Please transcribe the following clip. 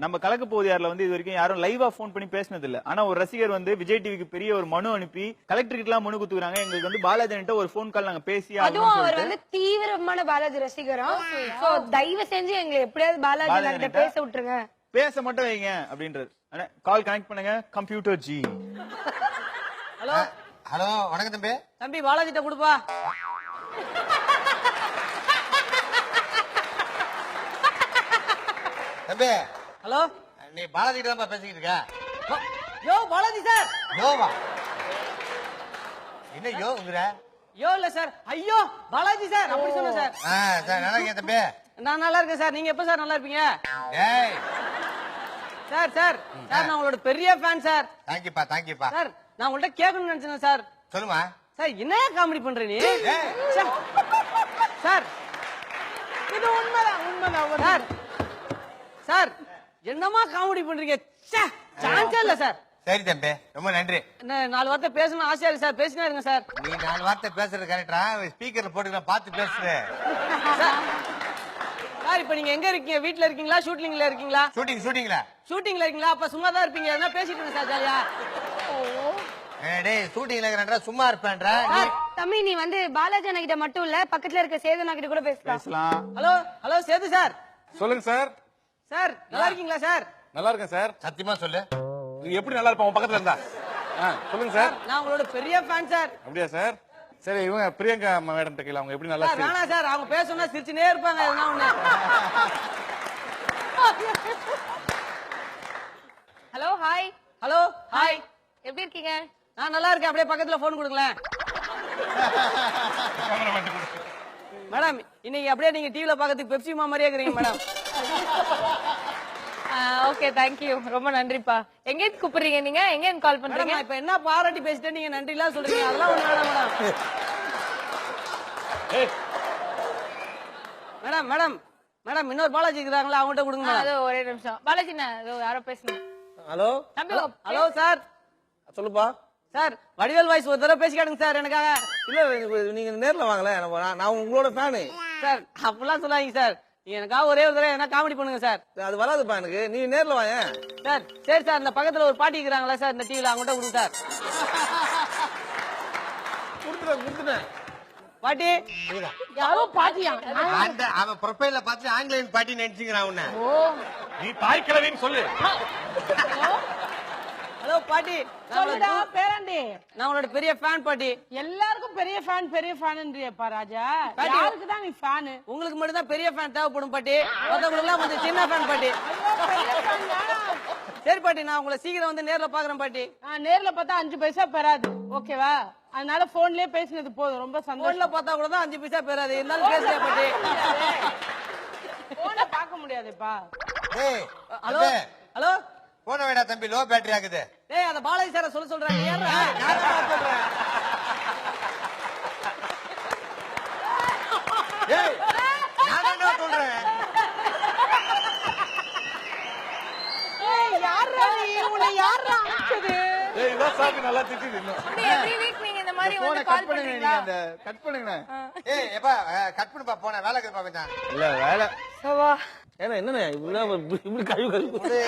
நம்ம கலக்க போதியார்ல வந்து இது வரைக்கும் யாரும் லைவா போன் பண்ணி பேசினது இல்ல. ஆனா ஒரு ரசிகர் வந்து விஜய் டிவிக்கு பெரிய ஒரு மனு அனுப்பி கலெக்டர் கிட்ட மனு குத்துறாங்க. எங்களுக்கு வந்து பாலாஜி ஒரு போன் கால் நாங்க பேசி அதுவும் அவர் வந்து தீவிரமான பாலாஜி ரசிகரும். சோ தயவு செஞ்சு எங்க எப்படியாவது பாலாஜி கிட்ட பேச விட்டுருங்க. பேச மட்டும் வைங்க அப்படின்றது. கால் கனெக்ட் பண்ணுங்க கம்ப்யூட்டர் ஜி. ஹலோ ஹலோ வணக்கம் தம்பி. தம்பி பாலாஜி கிட்ட கொடுப்பா. தம்பி ஹலோ நீ பாலாஜி கிட்ட தான் பேசிக்கிட்டு இருக்க. யோ பாலாஜி சார். யோவா என்ன யோங்கிற? யோ இல்ல சார், ஐயோ பாலாஜி சார் அப்படி சொன்ன சார். சார் நல்லா இருக்கேன் தம்பி. நான் நல்லா இருக்கேன் சார். நீங்க எப்ப சார் நல்லா இருப்பீங்க? ஏய் சார் சார் சார் நான் உங்களோட பெரிய ஃபேன் சார். தேங்க்யூப்பா தேங்க்யூப்பா. சார் நான் உங்கள்ட்ட கேட்கணும்னு நினைச்சேன் சார். சொல்லுமா. சார் என்ன காமெடி பண்ற நீ? சார் இது உண்மைதான் சார். சார் என்னமா காமெடி பண்றீங்க? சான்ஸே இல்ல சார். சரி தம்பி ரொம்ப நன்றி. என்ன 4 வார்த்தை பேசணும் ஆசையா இருக்கு சார். பேசினா இருங்க சார். நீ 4 வார்த்தை பேசுறது கரெக்டா? ஸ்பீக்கர்ல போட்டுக்கலாம் பார்த்து பேசுறேன். சார் இப்ப நீங்க எங்க இருக்கீங்க? வீட்ல இருக்கீங்களா ஷூட்டிங்ல இருக்கீங்களா? ஷூட்டிங்ல ஷூட்டிங்ல இருக்கீங்களா? அப்ப சும்மா தான் இருப்பீங்க. என்ன பேசிட்டு இருங்க சார் ஜாலியா. டேய் ஷூட்டிங்ல இருக்கறேன்றா சும்மா இருப்பேன்றா. தம்பி நீ வந்து பாலாஜி கிட்ட மட்டும் இல்ல பக்கத்துல இருக்க சேதுனா கிட்ட கூட பேசலாம். Hello hello Sethu sir. சொல்லுங்க சார். சார் நல்லா இருக்கீங்களா சார்? நல்லா இருக்கேன் சார். சத்தியமா சொல்லு. நீ எப்படி நல்லா இருப்ப உன் பக்கத்துல இருந்தா? சொல்லுங்க சார். நான் உங்களோட பெரிய ஃபேன் சார். அப்படியா சார்? சரி இவங்க பிரியங்கா மேடம் கேட்கலாம். அவங்க எப்படி நல்லா சார் வேணா சார். அவங்க பேசணும்னா சிரிச்சுனே இருப்பாங்க. எதுனா ஒண்ணு. Hello hi. Hello hi. எப்படி இருக்கீங்க? நான் நல்லா இருக்கேன். அப்படியே பக்கத்துல போன் கொடுங்களேன். மேடம் இன்னைக்கு அப்படியே நீங்க டிவில பாக்கிறதுக்கு பெப்சி மா மாதிரியே இருக்கீங்க மேடம். Okay thank you. ரொம்ப நன்றிப்பா. எங்க இருந்து கூப்பிடுறீங்க நீங்க? எங்க இருந்து கால் பண்றீங்க? மேடம் இப்ப என்ன பாராட்டி பேசிட்டு நீங்க நன்றி எல்லாம் சொல்றீங்க. அதெல்லாம் ஒண்ணு வேணாம் மேடம். மேடம் மேடம் மேடம் இன்னொரு பாலாஜி இருக்கிறாங்களா? அவங்கள்ட்ட கொடுங்க மேடம். அது ஒரே நிமிஷம். பாலாஜி யாரோ பேசுங்க. ஹலோ தம்பி ஹலோ சார். சொல்லுப்பா. சார் வடிவேல் வாய்ஸ் ஒரு தடவை பேசி காட்டுங்க சார் எனக்காக. இல்ல நீங்க நேர்ல வாங்கல. நான் உங்களோட ஃபேனு சார். அப்படிலாம் சொல்லாதீங்க சார். நீங்க எனக்காக ஒரே ஒரு தடவை என்ன காமெடி பண்ணுங்க சார். அது வராதுப்பா எனக்கு. நீ நேர்ல வாங்க சார். சரி சார் இந்த பக்கத்துல ஒரு பாட்டி இருக்கிறாங்களா சார் இந்த டிவில? அவங்கள்ட்ட கொடுங்க சார். கொடுத்துட்டேன். பாட்டி யாரோ பாட்டியா? அந்த அவன் ப்ரொஃபைல்ல பார்த்து ஆங்கிலேயன் பாட்டி நினைச்சுக்கிறான் உன்னை. நீ தாய் கிழவின்னு சொல்லு. ஹலோ பாட்டி. சொல்லுடா பேராண்டி. நான் உங்களோட பெரிய ஃபேன் பாட்டி. எல்லாருக்கும் பெரிய ஃபேன்ன்றியப்பா ராஜா. பாட்டி. யாருக்கு தான் நீ ஃபேன்? உங்களுக்கு மட்டும் தான் பெரிய ஃபேன் தேவைப்படும் பாட்டி. மத்தவங்களுக்கு எல்லாம் கொஞ்சம் சின்ன ஃபேன் பாட்டி. சரி பாட்டி நான் உங்களை சீக்கிரம் வந்து நேர்ல பாக்குறேன் பாட்டி. நேர்ல பார்த்தா 5 பைசா பெறாது. ஓகேவா? அதனால போன்லயே பேசினது போதும். ரொம்ப போன்ல சந்தோஷம். பார்த்தா கூட தான் 5 பைசா பெறாது. இருந்தாலும் பேசுறேன் பாட்டி. போன பார்க்க முடியாதுப்பா. டேய் ஹலோ ஹலோ போன வேடா தம்பி லோ பேட்டரி ஆகுது. டேய் அந்த பாலாஜி சார சொல்றேன். ஏறா ஏய் நான் என்ன சொல்றேன்? ஏய் யாரா நீ? உன்னை யாரா அடிச்சது? ஏய் இதான் சாக்கு நல்லா திட்டுது இன்னும். எவ்ரி வீக் நீங்க இந்த மாதிரி வந்து கால் பண்றீங்களா? கட் பண்ணுங்க. ஏய் எப்பா கட் பண்ணுப்பா போன வேலை இருக்குப்பா கொஞ்சம். இல்ல வேலை. சவா ஏன்னா என்னண்ணே இப்படி கழுவு ஏய்,